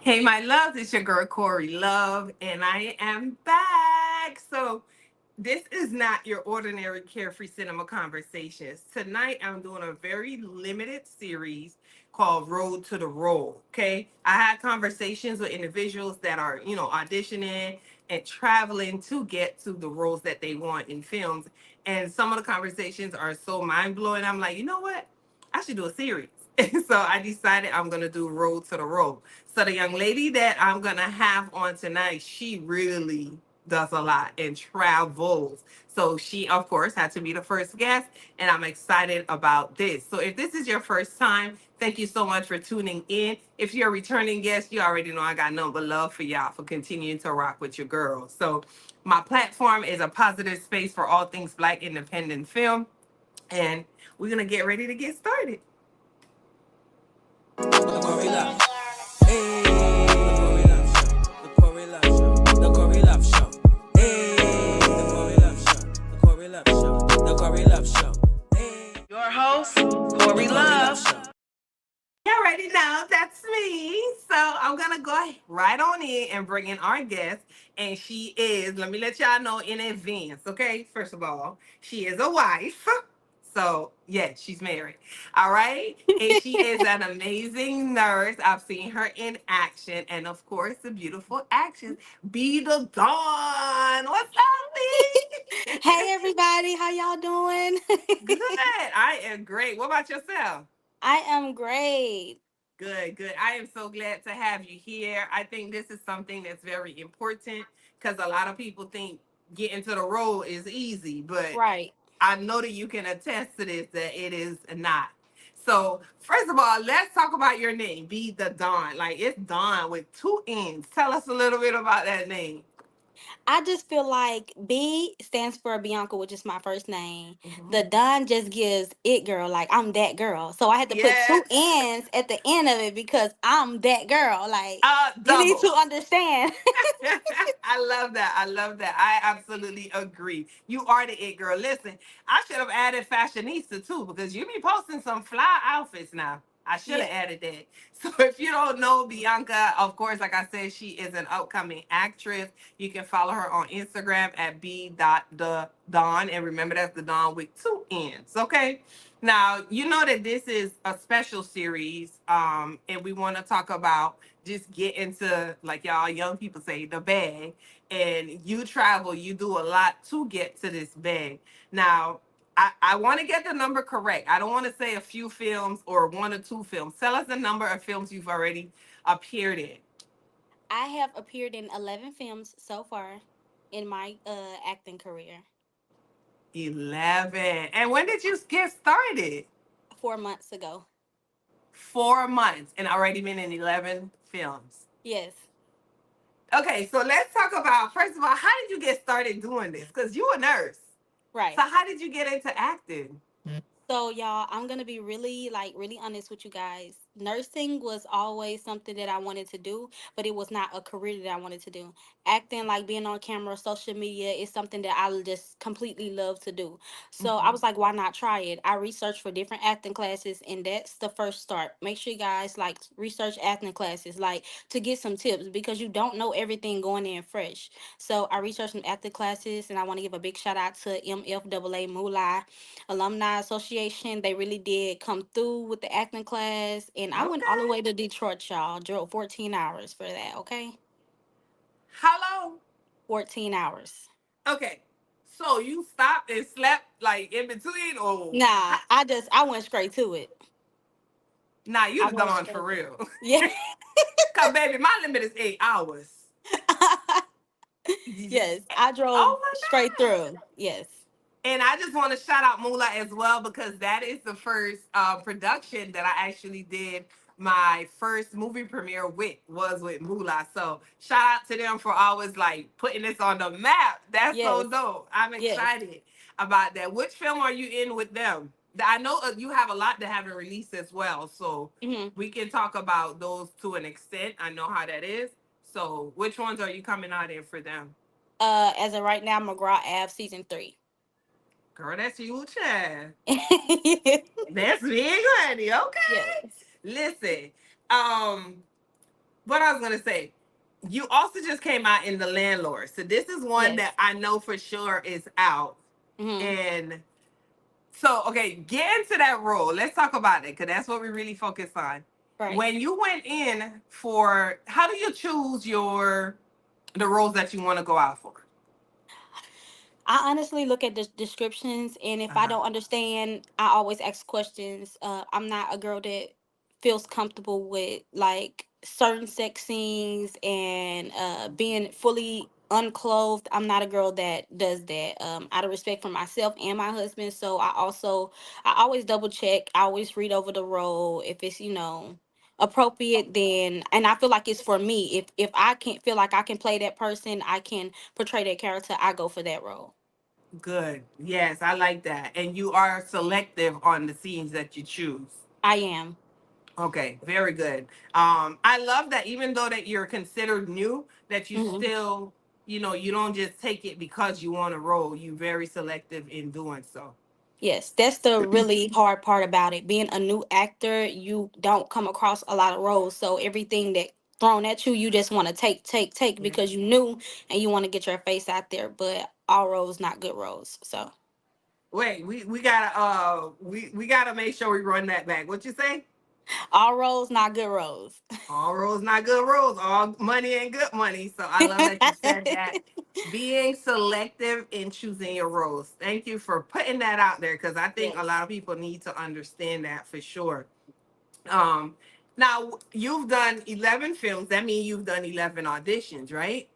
Hey, my loves, it's your girl Corey Love, and I am back. This is not your ordinary carefree cinema conversations. Tonight, I'm doing a very limited series called Road to the Role. Okay, I had conversations with individuals that are, auditioning and traveling to get to the roles that they want in films. And some of the conversations are so mind blowing. I'm like, you know what? I should do a series. So I decided I'm gonna do Road to the Role. So the young lady that I'm gonna have on tonight, she really does a lot and travels. So she, of course, had to be the first guest, and I'm excited about this. So if this is your first time, thank you so much for tuning in. If you're a returning guest, you already know I got nothing but love for y'all for continuing to rock with your girls. So my platform is a positive space for all things Black independent film, and we're gonna get ready to get started. The Corey Love. Hey, the Corey Love Show. The Corey Love Show. Hey, the Corey Love Show. The Corey Love Show. The Corey Love Show. Hey. Your host, Corey Love. You already know that's me. So I'm gonna go right on in and bring in our guest. And she is, let me let y'all know in advance, okay? First of all, she is a wife. So yes, she's married. All right. And she is an amazing nurse. I've seen her in action. And of course, the beautiful actions. Be the Dawn. What's up, B? Hey everybody, how y'all doing? Good. I am great. What about yourself? I am great. Good, good. I am so glad to have you here. I think this is something that's very important because a lot of people think getting to the role is easy, but Right. I know that you can attest to this that it is not. So, first of all, let's talk about your name. Be the Dawn. Like it's Dawn with two N's. Tell us a little bit about that name. I just feel like B stands for Beuncle, which is my first name. The Mhm. Donn just gives it girl, like I'm that girl. So I had to put two Yes. N's at the end of it because I'm that girl. Like you need to Double. understand. I love that. I love that. I absolutely agree. You are the it girl. Listen, I should have added fashionista too because you be posting some fly outfits now. I should Yeah. have added that. So if you don't know Bianca, of course, like I said, she is an upcoming actress. You can follow her on Instagram at b.the.dawn. And remember, that's the Dawn with two N's. Okay. Now, you know that this is a special series, and we want to talk about just get into, like y'all young people say, the bag. And you travel, you do a lot to get to this bag. Now, I want to get the number correct. I don't want to say a few films or one or two films. Tell us the number of films you've already appeared in. I have appeared in 11 films so far in my acting career. 11. And when did you get started? 4 months ago. 4 months and already been in 11 films. Yes. Okay, so let's talk about, first of all, how did you get started doing this? Because you a nurse. So Right. how did you get into acting? So y'all, I'm gonna be really honest with you guys. Nursing was always something that I wanted to do, but it was not a career that I wanted to do. Acting, like being on camera, social media, is something that I just completely love to do. So I Mhm. was like, why not try it? I researched for different acting classes, and that's the first start. Make sure you guys like research acting classes, like to get some tips because you don't know everything going in fresh. So I researched some acting classes, and I want to give a big shout out to MFAA Moolah Alumni Association. They really did come through with the acting class. And I went all the Okay. way to Detroit, y'all. Drove 14 hours for that, okay? How long? 14 hours. Okay. So you stopped and slept like in between, or Nah, I went straight to it. nah, you I the went dawn for straight to it. real. Yeah. Cause baby, my limit is 8 hours. Yes, I drove Oh my straight God. through. Yes. And I just want to shout out Mula as well because that is the first production that I actually did. My first movie premiere with was with Mula. So shout out to them for always like putting this on the map. That's so Yes. dope. I'm Yes. excited about that. Which film are you in with them? I know you have a lot that haven't released as well. So Hmm. we can talk about those to an extent. I know how that is. So which ones are you coming out in for them? As of right now, McGraw Ave season 3. Girl, that's you, Chad. Yes. That's big, honey. Okay. Listen, um, what I was gonna say, you also just came out in the landlord. So this is one that Yes. I know for sure is out. Mm-hmm. And so, okay, get into that role. Let's talk about it because that's what we really focus on. Right. When you went in for, how do you choose the roles that you want to go out for? I honestly look at the descriptions, and if I Uh-huh. don't understand, I always ask questions. I'm not a girl that feels comfortable with like certain sex scenes and being fully unclothed. I'm not a girl that does that. Out of respect for myself and my husband, so I always double check. I always read over the role. If it's appropriate, then and I feel like it's for me. If I can't feel like I can play that person, I can portray that character, I go for that role. Good. Yes, I like that. And you are selective on the scenes that you choose. I am. Okay, very good. I love that even though that you're considered new, that you Hmm. still, you don't just take it because you want to roll. You very selective in doing so. Yes, that's the really hard part about it. Being a new actor, you don't come across a lot of roles, so everything that thrown at you, you just want to take, take, take Yeah. because you new and you want to get your face out there. But all roles not good roles. So Wait, we gotta make sure we run that back. What you say? all roles not good roles. All roles not good roles. All money ain't good money. So I love that you said that. Being selective in choosing your roles. Thank you for putting that out there because I think a lot Yes, of people need to understand that for sure. Um, Now you've done 11 films. That means you've done 11 auditions, right?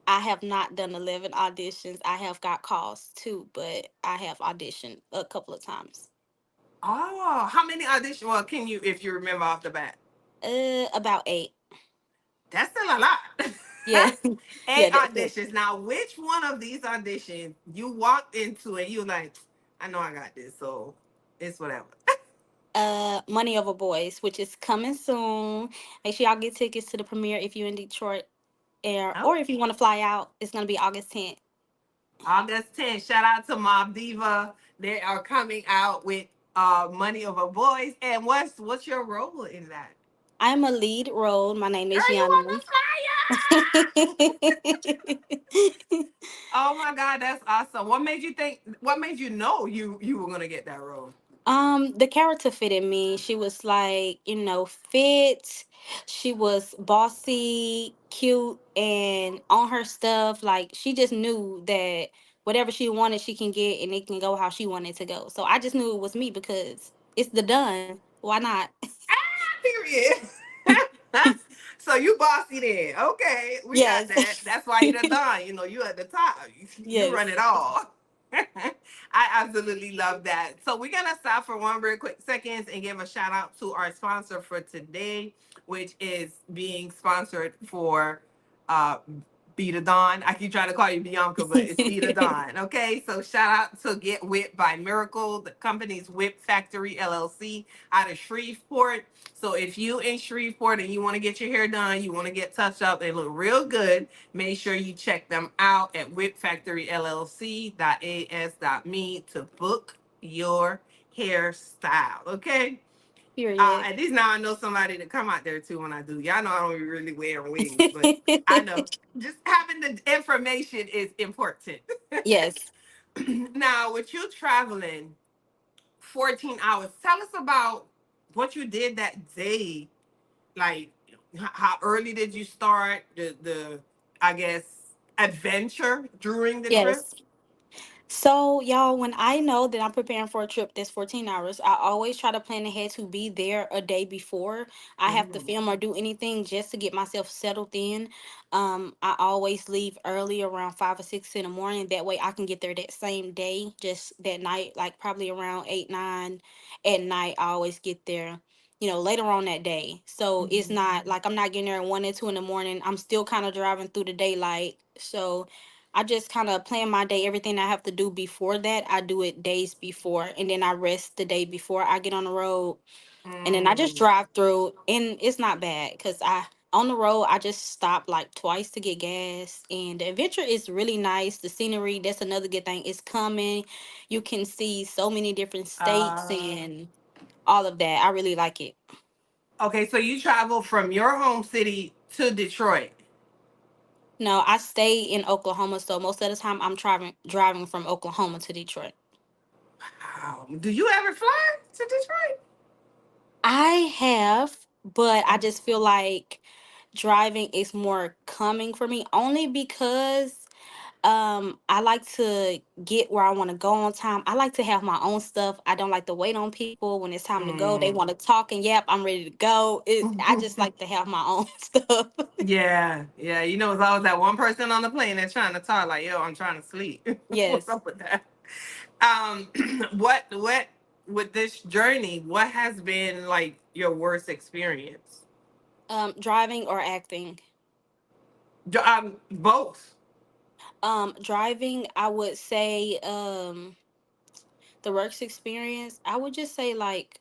I have not done 11 auditions. I have got calls too, but I have auditioned a couple of times. Oh, how many auditions? Well, can you, if you remember off the bat? About eight. That's still a lot. Yeah, yeah, Eight that's it. auditions. Now, which one of these auditions you walked into and you were like, I know I got this, so it's whatever. Money Over Boys, which is coming soon. Make sure y'all get tickets to the premiere if you're in Detroit, Oh, or if you want to fly out. It's gonna be August 10th. August 10th. Shout out to Mob Diva. They are coming out with Money Over Boys. And what's your role in that? I'm a lead role. My name Girl, is you on Yana. the flyer. Oh my God, that's awesome. What made you know you were gonna get that role? The character fitted me. She was like, fit. She was bossy, cute, and on her stuff. Like she just knew that whatever she wanted, she can get, and it can go how she wanted to go. So I just knew it was me because it's the done. Why not? Period. So you bossy then. Okay, we got Yes. that. That's why you the Don. You at the top. You run it Yes. all. I absolutely love that. So we're gonna stop for one very quick seconds and give a shout out to our sponsor for today, which is being sponsored for uh Be the Dawn. I keep trying to call you Bianca, but it's Be the Dawn. Okay, so shout out to Get Whipped by Miracle, the company's Whip Factory LLC out of Shreveport. So if you in Shreveport and you want to get your hair done, you want to get touched up, they look real good. Make sure you check them out at whipfactoryllc.as.me to book your hairstyle. Okay. Period. At least now I know somebody to come out there too when I do. Y'all know I don't really wear wigs, but I know just having the information is important. Yes. Now, with you traveling 14 hours, tell us about what you did that day. Like, how early did you start the I guess adventure during the trip? Yes. So, y'all, when I know that I'm preparing for a trip that's 14 hours, I always try to plan ahead to be there a day before I have to Mm. film or do anything just to get myself settled in. I always leave early around 5 or 6 in the morning. That way I can get there that same day, just that night, like probably around 8, 9 at night. I always get there. Later on that day. So it's Mhm. not like I'm not getting there at 1 and 2 in the morning. I'm still kind of driving through the daylight. So I just kind of plan my day. Everything I have to do before that, I do it days before, and then I rest the day before I get on the road, and then I just Mm. drive through, and it's not bad because I on the road I just stop like twice to get gas, and the adventure is really nice. The scenery, that's another good thing. It's coming. You can see so many different states Uh, and all of that. I really like it. Okay, so you travel from your home city to Detroit. No, I stay in Oklahoma, so most of the time I'm driving from Oklahoma to Detroit. Wow. Do you ever fly to Detroit? I have, but I just feel like driving is more coming for me only because I like to get where I want to go on time. I like to have my own stuff. I don't like to wait on people. When it's time to go, they Mm. want to talk, and yep, I'm ready to go. I just like to have my own stuff. Yeah, yeah. You know, it's always that one person on the plane that's trying to talk, like, yo, I'm trying to sleep. What's Yes. up with that? Um, what with this journey, what has been like your worst experience? Driving or acting. Both. Driving, I would say the worst experience. I would just say like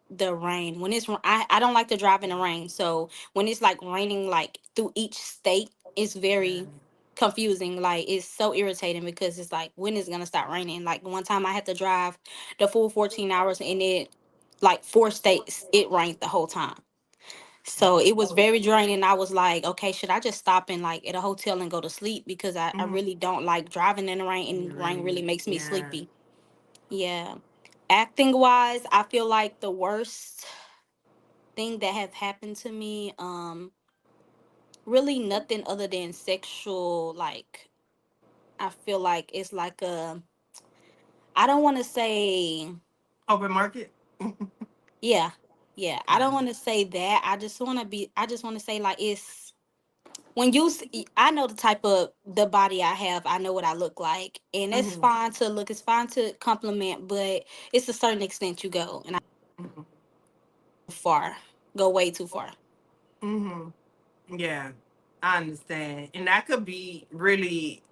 the rain. When I don't like to drive in the rain. So when it's like raining like through each state, it's Yeah. very confusing. Like it's so irritating because it's like when is it gonna start raining? Like one time I had to drive the full 14 hours and it like four states it rained the whole time. So it was very draining. I was like, okay, should I just stop in like at a hotel and go to sleep because I Mhm. really don't like driving in the rain and You're rain really right. makes me Yeah. sleepy. Yeah. Acting wise, I feel like the worst thing that have happened to me, really nothing other than sexual, like I feel like it's like a, I don't want to say, Open market. yeah, yeah, I Yeah. don't want to say that. I just want to say like it's when you I know the type of the body I have. I know what I look like, and it's Hmm. fine to look, it's fine to compliment, but it's a certain extent you go, and I Hmm. go far, go way too far. Hmm. Yeah, I understand, and that could be really,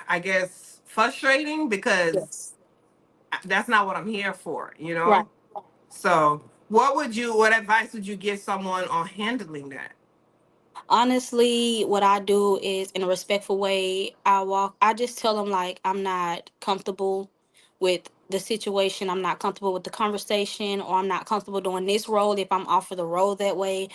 I guess, frustrating because Yes. that's not what I'm here for. You Right. know. So, what advice would you give someone on handling that? Honestly, what I do is in a respectful way, I just tell them like I'm not comfortable with the situation, I'm not comfortable with the conversation, or I'm not comfortable doing this role if I'm offered the role that way.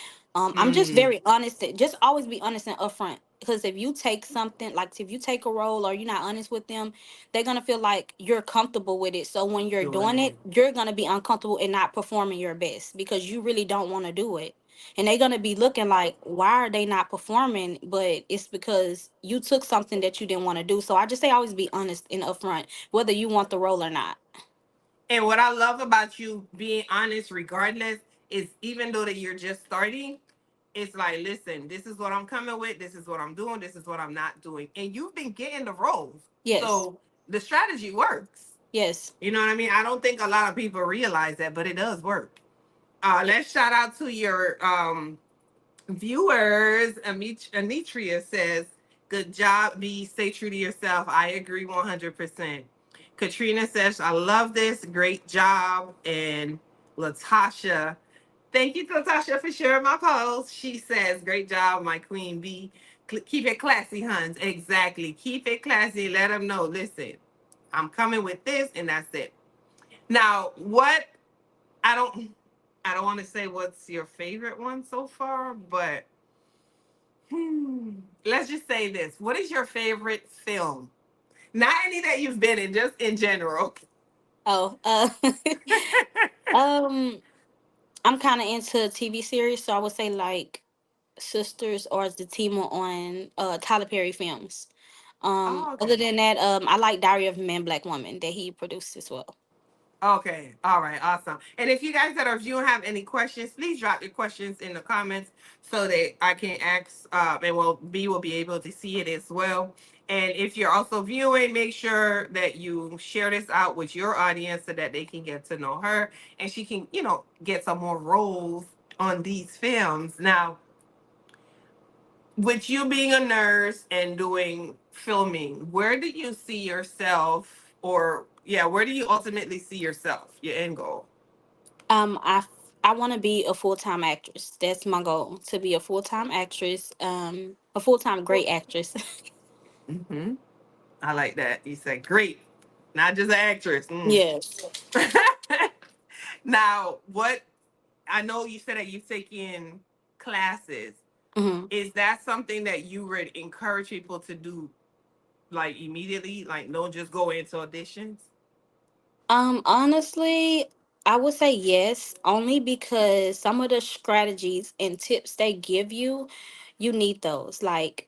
I'm just Mm, very honest. Just always be honest and upfront. Because if you take something, like if you take a role or you're not honest with them, they're gonna feel like you're comfortable with it. So when you're doing doing it. it, you're gonna be uncomfortable and not performing your best because you really don't want to do it, and they're gonna be looking like, why are they not performing? But it's because you took something that you didn't want to do. So I just say always be honest and upfront, whether you want the role or not. And what I love about you being honest, regardless, is even though that you're just starting, it's like, listen, this is what I'm coming with. This is what I'm doing. This is what I'm not doing. And you've been getting the roles. Yes. So the strategy works. Yes. You know what I mean? I don't think a lot of people realize that, but it does work. Let's shout out to your viewers. Anitria says, good job, B. Stay true to yourself. I agree 100%. Katrina says, I love this. Great job. And Latasha, thank you, Latasha, for sharing my post. She says, great job, my queen B. Keep it classy, Huns. Exactly. Keep it classy. Let them know, listen, I'm coming with this, and that's it. Now, what I don't I don't want to say what's your favorite one so far, but let's just say this. What is your favorite film? Not any that you've been in, just in general. Oh, um, I'm kind of into TV series, so I would say like Sisters or the team on Tyler Perry films. Oh, Other okay. than that, I like Diary of a Man Black Woman that he produced as well. Okay. All right. Awesome. And if you guys that are viewing have any questions, please drop your questions in the comments so that I can ask, and well, B will be able to see it as well. And if you're also viewing, make sure that you share this out with your audience so that they can get to know her and she can, get some more roles on these films. Now, with you being a nurse and doing filming, where do you see yourself, or yeah, where do you ultimately see yourself, your end goal? I want to be a full time actress. That's my goal, to be a full time actress. A full time great actress. Hmm. I like that. You said great, not just an actress. Mm. Yes. Now, what? I know you said that you've taken classes. Mhm. Is that something that you would encourage people to do like immediately? Like, don't just go into auditions. Honestly, I would say yes, only because some of the strategies and tips they give you, you need those. Like,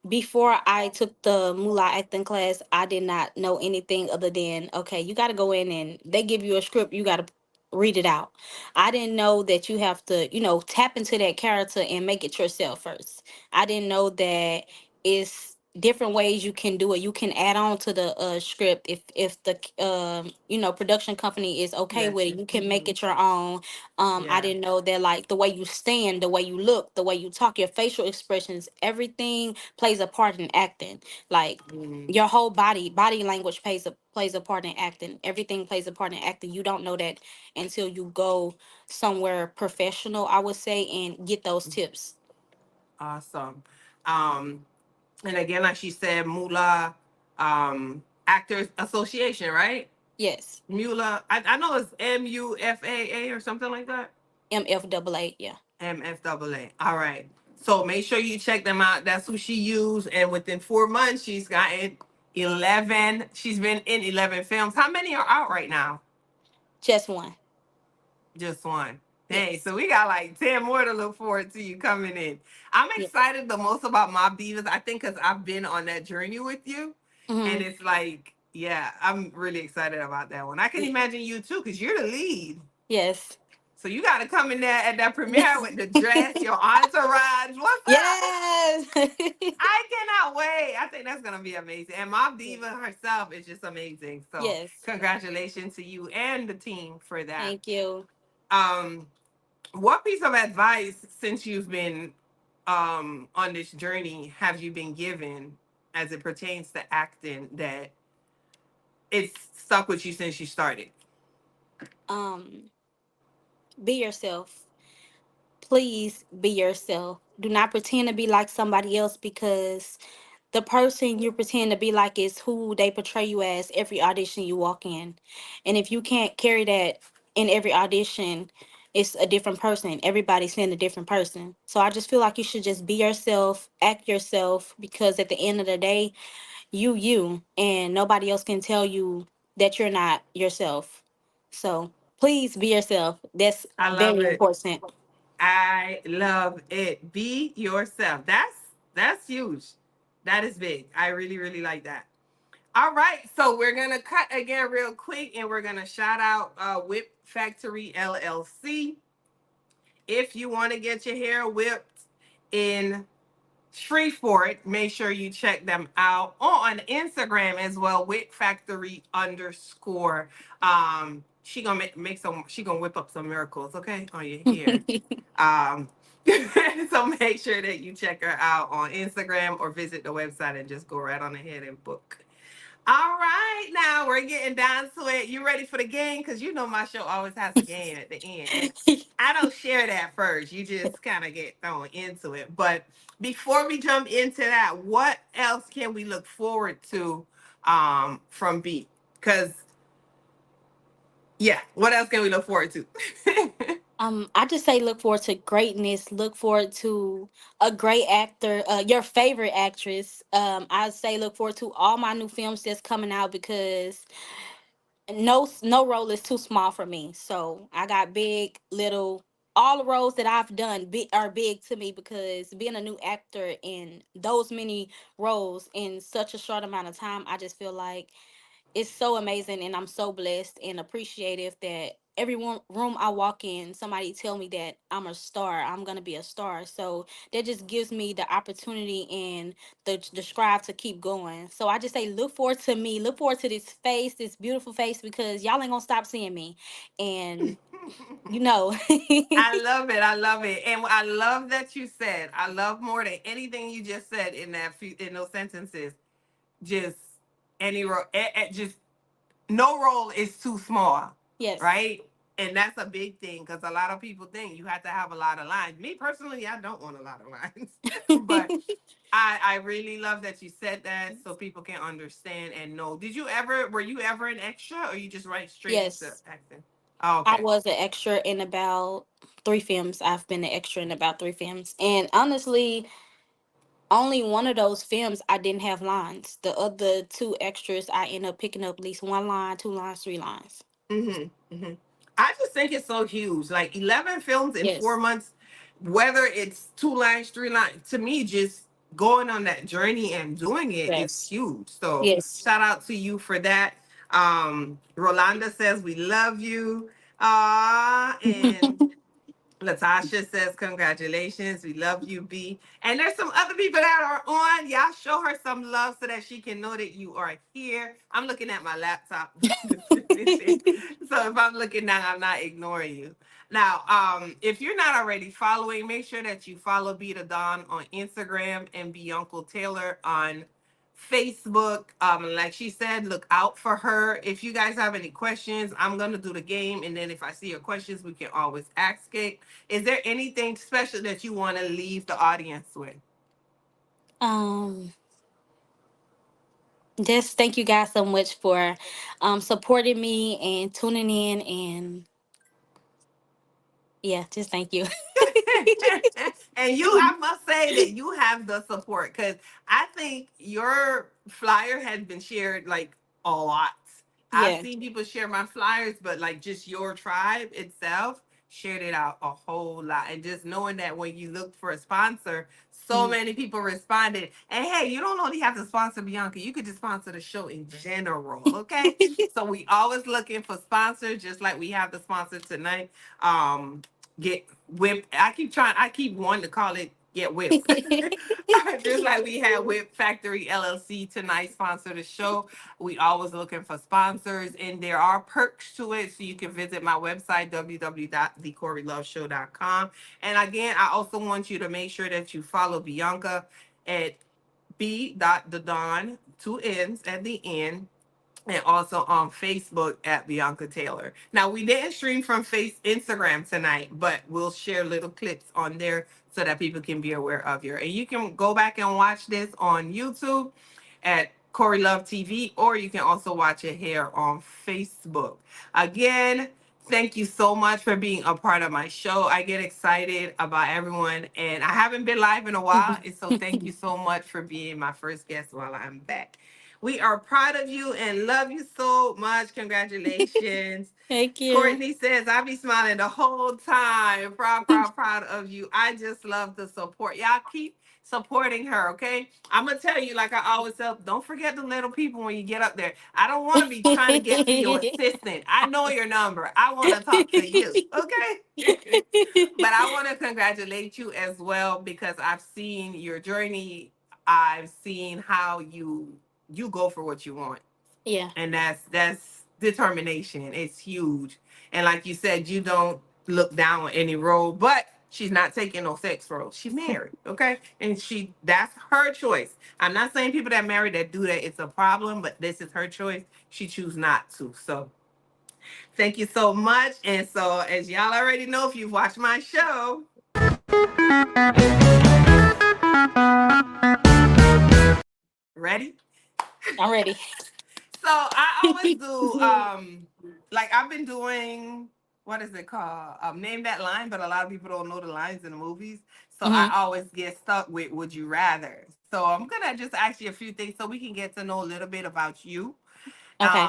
before I took the Moolah acting class, I did not know anything other than, okay, you got to go in and they give you a script, you got to read it out. I didn't know that you have to, tap into that character and make it yourself first. I didn't know that it's different ways you can do it. You can add on to the script if the production company is okay Yes. with it. You can make Mm-hmm. it your own. I Yeah. didn't know that, like, the way you stand, the way you look, the way you talk, your facial expressions, everything plays a part in acting. Like, Mm. your whole body language plays a part in acting. Everything plays a part in acting. You don't know that until you go somewhere professional, I would say, and get those tips. Awesome. Um, and again, like she said, Mula Actors Association, right? Yes. Mula. I know it's MUFAA or something like that. MFAA, yeah. MFAA. All right. So make sure you check them out. That's who she used. And within 4 months, she's gotten 11. She's been in 11 films. How many are out right now? Just one. Just one. Dang. Yes. So we got like 10 more to look forward to you coming in. I'm Yes. excited the most about Mob Divas. I think because I've been on that journey with you. And Mm-hmm. it's like, yeah, I'm really excited about that one. I can imagine you too, because you're the lead. Yes. So you got to come in there at that premiere with the dress, your entourage. What's up? Yes. I cannot wait. I think that's gonna be amazing. And Mob Diva herself is just amazing. So Yes. congratulations to you and the team for that. Thank you. Um, what piece of advice since you've been on this journey have you been given as it pertains to acting that it's stuck with you since you started? Um, be yourself. Please be yourself. Do not pretend to be like somebody else, because the person you pretend to be like is who they portray you as every audition you walk in. And if you can't carry that in every audition, it's a different person. Everybody's seeing a different person. So I just feel like you should just be yourself, act yourself, because at the end of the day, you, and nobody else can tell you that you're not yourself. So please be yourself. That's I love very it. important. I love it. Be yourself. That's huge. That is big. I really, really like that. All right, so we're gonna cut again real quick, and we're gonna shout out Whip Factory LLC. If you want to get your hair whipped in Shreveport, make sure you check them out on Instagram as well. Whip Factory underscore. She gonna make some. She gonna whip up some miracles, okay, on your hair. Um, so make sure that you check her out on Instagram or visit the website and just go right on ahead and book. All right, now we're getting down to it. You ready for the game? Because you know my show always has a game at the end. And I don't share that first. You just kind of get thrown into it. But before we jump into that, what else can we look forward to from Beat? Because, yeah, what else can we look forward to? I just say look forward to greatness. Look forward to a great actor, your favorite actress. I say look forward to all my new films that's coming out, because no role is too small for me. So I got big, little, all the roles that I've done are big to me, because being a new actor in those many roles in such a short amount of time, I just feel like it's so amazing, and I'm so blessed and appreciative that every room I walk in, somebody tell me that I'm a star. I'm gonna be a star. So that just gives me the opportunity and the strive to keep going. So I just say look forward to me. Look forward to this face, this beautiful face, because y'all ain't gonna stop seeing me. And you know. I love it. I love it. And I love that you said, I love more than anything you just said in in those sentences. Just any role, just no role is too small, Yes. right? And that's a big thing because a lot of people think you have to have a lot of lines. Me personally, I don't want a lot of lines, but I really love that you said that so people can understand and know. Were you ever an extra or you just went straight into Yes. acting? Oh, I okay. was an extra in about three films. I've been an extra in about three films, and honestly, only one of those films I didn't have lines. The other two extras, I end up picking up at least one line, two lines, three lines. Mm-hmm. I just think it's so huge. Like 11 films in four Yes, months, whether it's two lines, three lines, to me, just going on that journey and doing it is yes, huge. So yes. shout out to you for that. Rolanda says we love you. And Latasha says, congratulations. We love you, B. And there's some other people that are on. Y'all show her some love so that she can know that you are here. I'm looking at my laptop. So if I'm looking down, I'm not ignoring you. Now, if you're not already following, make sure that you follow Be the Don on Instagram and Beuncle Taylor on Facebook. Like she said, look out for her. If you guys have any questions, I'm gonna do the game, and then if I see your questions, we can always ask it. Is there anything special that you want to leave the audience with? um, just thank you guys so much for supporting me and tuning in, and yeah, just thank you. And you, I must say that you have the support because I think your flyer has been shared like a lot. I've Yeah. seen people share my flyers, but like just your tribe itself shared it out a whole lot. And just knowing that when you looked for a sponsor, so Mhm. many people responded. And hey, you don't only have to sponsor Bianca, you could just sponsor the show in general. Okay. So we always looking for sponsors, just like we have the sponsor tonight. Get whipped. I keep wanting to call it get whipped. Just like we had Whip Factory LLC tonight sponsor the show. We always looking for sponsors, and there are perks to it. So you can visit my website, www.thecoreyloveshow.com. And again, I also want you to make sure that you follow Bianca at the Donn, two N's at the end, and also on Facebook at Bianca Taylor. Now we didn't stream from Instagram tonight, but we'll share little clips on there so that people can be aware of you. And you can go back and watch this on YouTube at Corey Love TV, or you can also watch it here on Facebook. Again, thank you so much for being a part of my show. I get excited about everyone, and I haven't been live in a while, and so thank you so much for being my first guest while I'm back. We are proud of you and love you so much. Congratulations. Thank you. Courtney says, I be smiling the whole time. Proud, proud, proud of you. I just love the support. Y'all keep supporting her, okay? I'm going to tell you, like I always tell, don't forget the little people when you get up there. I don't want to be trying to get to your assistant. I know your number. I want to talk to you, okay? But I want to congratulate you as well because I've seen your journey. I've seen how you go for what you want, Yeah. and that's determination. It's huge. And like you said, you don't look down on any role, but she's not taking no sex role. She's married, okay? And that's her choice. I'm not saying people that marry that do that it's a problem, but this is her choice. She choose not to. So thank you so much. And so as y'all already know, if you've watched my show, ready? I'm ready. So I always do like I've been doing, what is it called? Name that line, but a lot of people don't know the lines in the movies. So I Hmm. always get stuck with would you rather. So I'm gonna just ask you a few things so we can get to know a little bit about you Okay.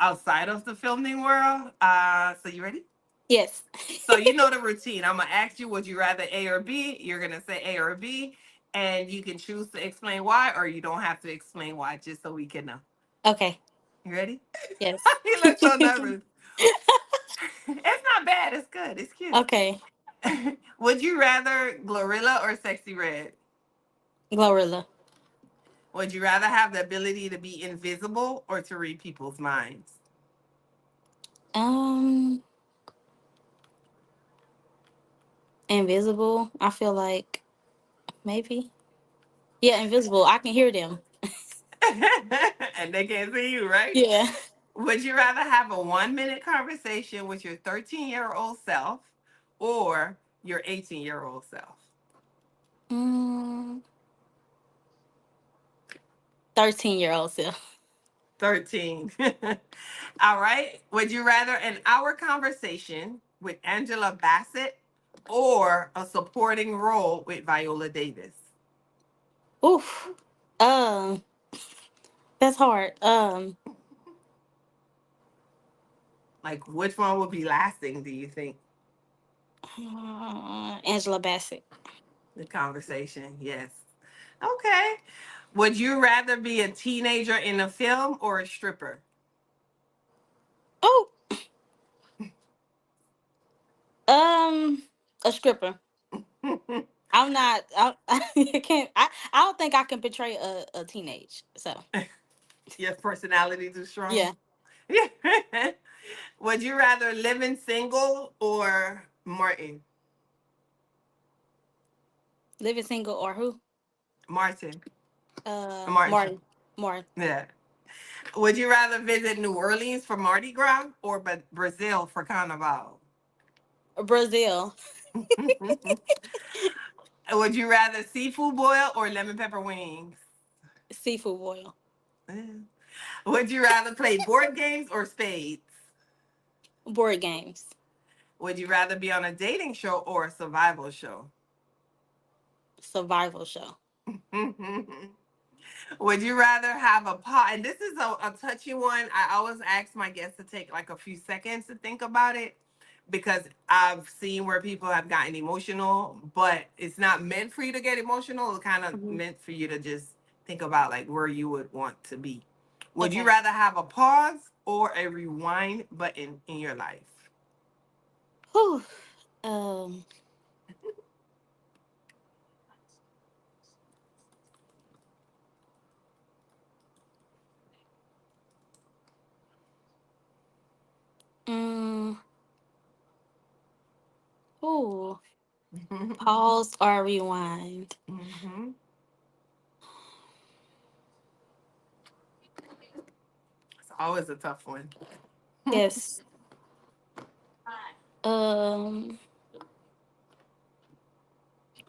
outside of the filming world. So you ready? Yes. So you know the routine. I'm gonna ask you would you rather A or B? You're gonna say A or B, and you can choose to explain why, or you don't have to explain why, just so we can know. Okay. You ready? Yes. You look so nervous. It's not bad. It's good. It's cute. Okay. Would you rather Glorilla or Sexy Red? Glorilla. Would you rather have the ability to be invisible or to read people's minds? Um, invisible. I feel like maybe. Yeah, invisible. I can hear them. And they can't see you, right? Yeah. Would you rather have a 1 minute conversation with your 13-year-old self or your 18-year-old self? Mm, 13-year-old self. 13. All right. Would you rather an hour conversation with Angela Bassett or a supporting role with Viola Davis? Oof. Um, that's hard. Like, which one would be lasting, do you think? Angela Bassett. The conversation, yes. Okay. Would you rather be a teenager in a film or a stripper? Oh, um, a stripper. I'm not. I can't. I don't think I can portray a teenage. So Your personality too strong? yeah, Yeah. Would you rather live in single or Martin? living single or who? Martin. Martin Short. Martin. Martin. Yeah. Would you rather visit New Orleans for Mardi Gras or Brazil for Carnival? Brazil. Would you rather seafood boil or lemon pepper wings? Seafood boil. Yeah. Would you rather play board games or spades? Board games. Would you rather be on a dating show or a survival show? Survival show. Would you rather have a pot? And this is a touchy one. I always ask my guests to take like a few seconds to think about it because I've seen where people have gotten emotional, but it's not meant for you to get emotional. It's kind of Hmm. meant for you to just think about like where you would want to be. Would you Okay. rather have a pause or a rewind button in your life? Whew. Um. Mm, ooh. Pause or rewind. Hmm. It's always a tough one. Yes. Um.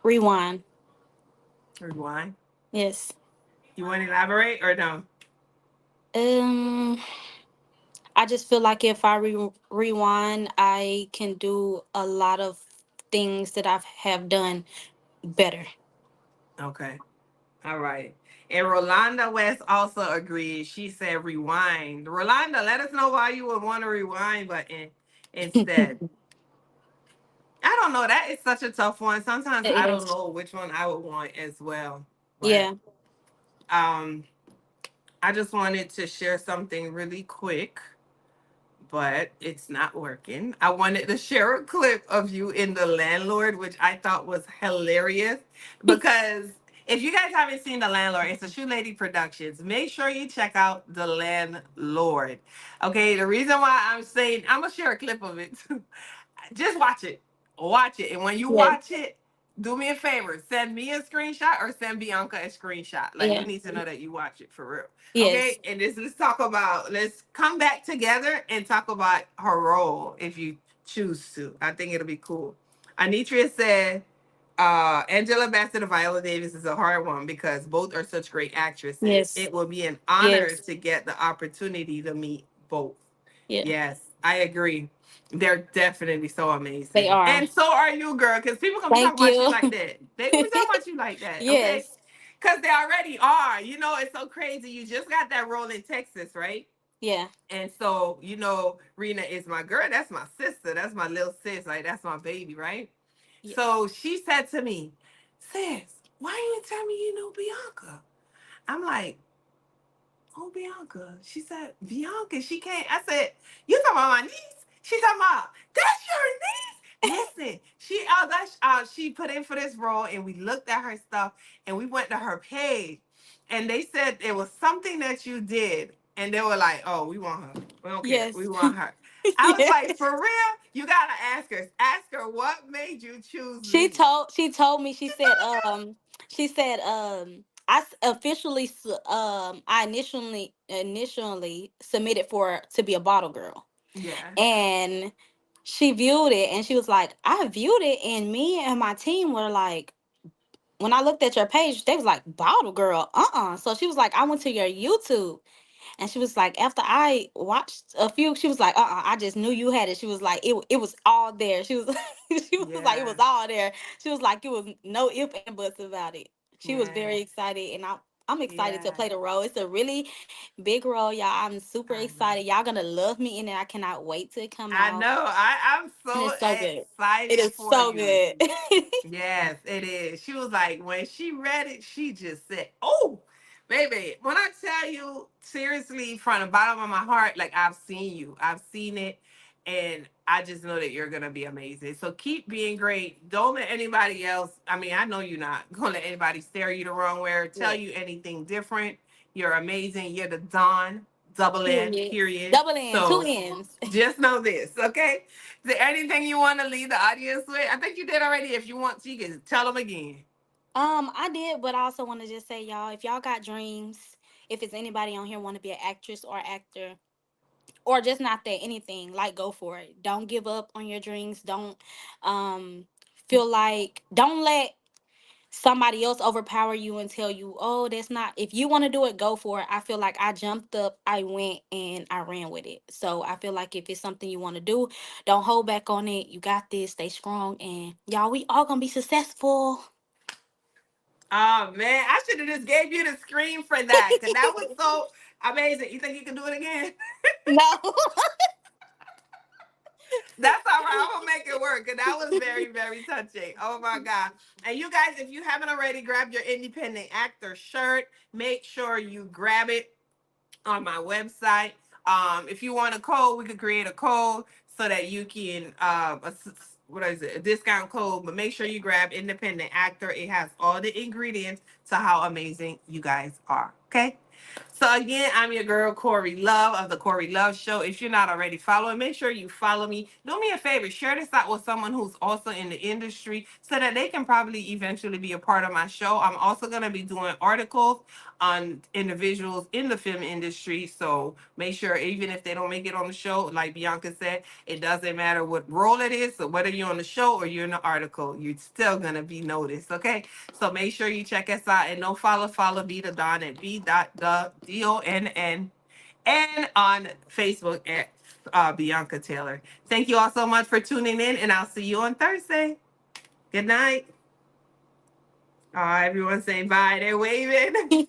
Rewind. Rewind. Yes. You want to elaborate or no? Um. I just feel like if I rewind, I can do a lot of things that I have done better. Okay. All right. And Rolanda West also agreed. She said rewind. Rolanda, let us know why you would want a rewind button instead. I don't know. That is such a tough one. Sometimes It I don't is. know which one I would want as well. But Yeah. um I just wanted to share something really quick, but it's not working. I wanted to share a clip of you in The Landlord, which I thought was hilarious because if you guys haven't seen The Landlord, it's a Shoe Lady Productions. Make sure you check out The Landlord. Okay, the reason why I'm saying I'm gonna share a clip of it. Just watch it. Watch it. And when you Yeah. watch it, do me a favor. Send me a screenshot or send Bianca a screenshot. Like we Yeah. need to know that you watch it for real. Yes. Okay? And let's talk about let's come back together and talk about her role if you choose to. I think it'll be cool. Anitria said Angela Bassett and Viola Davis is a hard one because both are such great actresses. Yes. It will be an honor Yes. to get the opportunity to meet both. Yeah. Yes, I agree. They're definitely so They amazing. are. And so are you, girl, because people gonna be talking Thank about you you. like that. They gonna be talking about you like that, okay? Yes. Because they already are. You know, it's so crazy. You just got that role in Texas, right? Yeah. And so, Rena is my girl. That's my sister. That's my little sis. Like, that's my baby, right? Yeah. So she said to me, sis, why you didn't tell me you know Bianca? I'm like, oh, Bianca. She said, Bianca, she can't. I said, you talking about my niece? She talking about, that's your niece? Listen, she put in for this role and we looked at her stuff and we went to her page and they said it was something that you did. And they were like, oh, we want her. We don't care. We Yes. want her. I was Yeah. like, for real? You gotta ask her. Ask her what made you choose She me. told she told me she said officially I initially submitted for to be a bottle girl. Yeah. And she viewed it and she was like, I viewed it and me and my team were like, when I looked at your page, they was like, bottle girl, uh-uh. So she was like, I went to your YouTube And she was like, after I watched a few, she was like, I just knew you had it. She was like, it was all there. She was she was like, it was Yeah. all there. She was like, it was no if and buts about it. She was very Yes. excited, and I'm excited to Yeah. play the role. It's a really big role, y'all. I'm super I know. excited. Y'all gonna love me in it. I cannot wait to come I out. know. I'm And so it's so good. It excited is for so you. good. Yes, it is. She was like, when she read it, she just said, "Oh, baby." When I tell you seriously, from the bottom of my heart, like I've seen you, I've seen it, and I just know that you're gonna be amazing. So keep being great. Don't let anybody else. I mean, I know you're not gonna let anybody stare you the wrong way or tell Yeah. you anything different. You're amazing. You're the Dawn, double N, Period. period. Double in, two So ends. just know this, okay? Is there anything you want to leave the audience with? I think you did already. If you want to, you can tell them again. I did, but I also want to just say, y'all, if y'all got dreams, if it's anybody on here want to be an actress or actor, or just not that anything, like go for it. Don't give up on your dreams. Don't um feel like don't let somebody else overpower you and tell you, oh, that's not, if you want to do it, go for it. I feel like I jumped up, I went, and I ran with it. So I feel like if it's something you want to do, don't hold back on it. You got this, stay strong, and y'all, we all gonna be successful. Oh man, I should have just gave you the screen for that because that was so amazing. You think you can do it again? No. That's all right. I'm gonna make it work because that was very, very touching. Oh my god! And you guys, if you haven't already grabbed your independent actor shirt, make sure you grab it on my website. If you want a code, we could create a code so that you can what is it? A discount code. But make sure you grab independent actor. It has all the ingredients to how amazing you guys are. Okay. So again, I'm your girl Corey Love of the Corey Love Show. If you're not already following, make sure you follow me. Do me a favor, share this out with someone who's also in the industry so that they can probably eventually be a part of my show. I'm also going to be doing articles on individuals in the film industry. So make sure, even if they don't make it on the show, like Bianca said, it doesn't matter what role it is. So whether you're on the show or you're in the article, you're still gonna be noticed. Okay. So make sure you check us out and don't follow Be the Donn at B.the Donn and on Facebook at Bianca Taylor. Thank you all so much for tuning in, and I'll see you on Thursday. Good night. Everyone saying bye. They're waving.